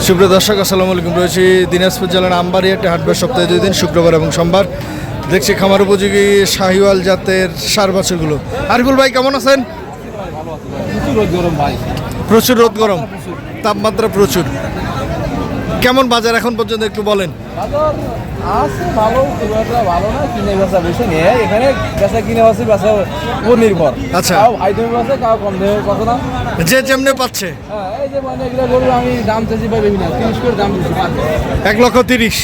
সুপ্রিয় দর্শক আসসালামু আলাইকুম। রয়েছি দিনাজপুর জেলার আমবাড়িহাটে হাটবার সপ্তাহে 2 দিন, শুক্রবার এবং সোমবার। দেখছি খামার উপযোগী শাহিওয়াল জাতের সার বাছুরগুলো। আরিফুল ভাই কেমন আছেন? প্রচুর রোদ গরম, তাপমাত্রা প্রচুর। কেমন বাজার এখন পর্যন্ত একটু বলেন। আছে ভালো, খুব একটা ভালো না, কিনে বেচা বেশি নেই এখানে, বেচা কিনে আছে বেচা উপর নির্ভর। আচ্ছা, কাউ হাই দামে আছে, কাউ কম দামে পাচ্ছে না, যে যেমনে পাচ্ছে। হ্যাঁ, এই যে মানে এগুলো গরু আমি দাম চাইছি ভাই বেশি না, 30 করে দাম দিচ্ছি, 1,30,000।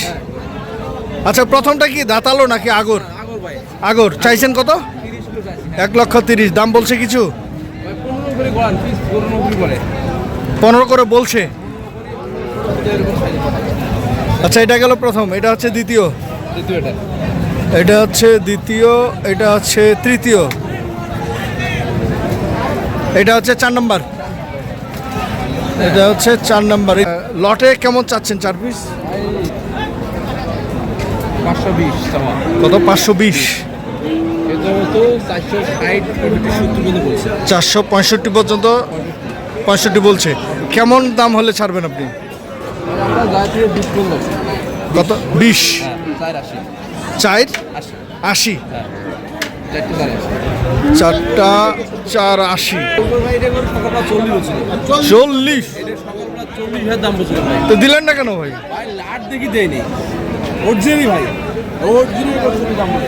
আচ্ছা, প্রথমটা কি দাঁতালো নাকি আগর? আগর ভাই, আগর চাইছেন কত? 30 করে চাইছি। 1,30,000 দাম বলছে কিছু? 15 করে গড়ান, পিস গরু নকরি করে 15 করে বলছে। এরকম সাইজ। আচ্ছা, এটা গেল প্রথম, এটা হচ্ছে দ্বিতীয়, দ্বিতীয়টা এটা হচ্ছে দ্বিতীয়, এটা হচ্ছে তৃতীয়, এটা হচ্ছে 4 নম্বর, এটা হচ্ছে 4 নম্বর। লটে কেমন চাচ্ছেন 4 পিস? 520 টাকা। কত? 520। এটা তো 460 70 পর্যন্ত বলছে। 465 পর্যন্ত, 65 বলছে। কেমন দাম হলে ছাড়বেন আপনি? আমরা যাই 20 করব। কত? 20। হ্যাঁ, 480 480। হ্যাঁ, 480 চারটা 480। ভাই এটা করে সকালবেলা 40 হচ্ছিল। 40 এটা সকালবেলা 40,000 দাম বলছিল ভাই। তো দিলেন না কেন ভাই? ভাই লাট দেখি দেয়নি, অরিজিনালি ভাই, অরিজিনালি দাম বলে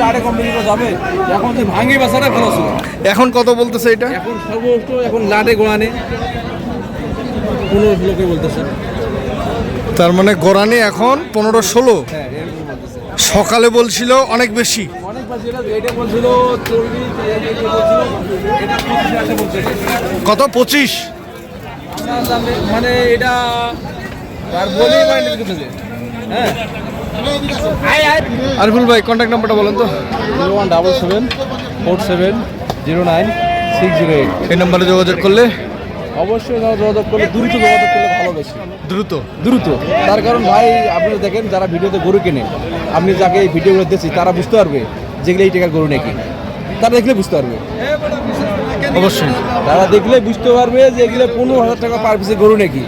লাটে কোম্পানি যাবে। এখন যে ভাঙে বেচাটা ভালো ছিল। এখন কত বলতেছে এটা? এখন সর্বোচ্চ এখন লাটে গোড়ানে 15 লোকে বলতেছে। তার মানে গোরানি এখন 15-16। হ্যাঁ, এরকম বলতেছে। সকালে বলছিল অনেক বেশি। অনেক বেশি, এটা বলছিল 40, এটা বলছিল, এটা 25 আসে বলছে। কত? 25। না জানলে মানে এটা আর বলেই মানে কিছু যে হ্যাঁ। আরিফুল ভাই কন্ট্যাক্ট নাম্বারটা বলেন তো। 01774709608। এই নাম্বারে যোগাযোগ করলে অবশ্যই যোগাযোগ করলে, দ্রুত যোগাযোগ করলে ভালো, বেশি দ্রুত। দ্রুত। তার কারণ ভাই আপনি দেখেন, যারা ভিডিওতে গরু কেনে, আপনি যাকে এই ভিডিওগুলো দিচ্ছি তারা বুঝতে পারবে যেগুলো এই টাকার গরু নাকি, তারা দেখলে বুঝতে পারবে। অবশ্যই তারা দেখলে বুঝতে পারবে যে এগুলো 15,000 টাকা পার পিসে গরু নাকি।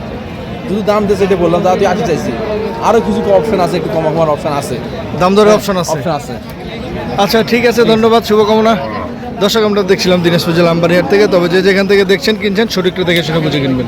শুধু দাম দিয়েছে এটা বললাম, তারা তুই 80 চাইছি, আরও কিছু অপশন আছে, একটু কম কমার অপশন আছে, দাম দরের অপশন আছে। অপশন আছে। আচ্ছা, ঠিক আছে, ধন্যবাদ, শুভকামনা। দর্শক, আমরা দেখছিলাম দিনাজপুর জেলা আমবাড়িহাট থেকে। তবে যে যেখান থেকে দেখছেন কিনছেন, সঠিকটা দেখে শুনে বুঝে কিনবেন।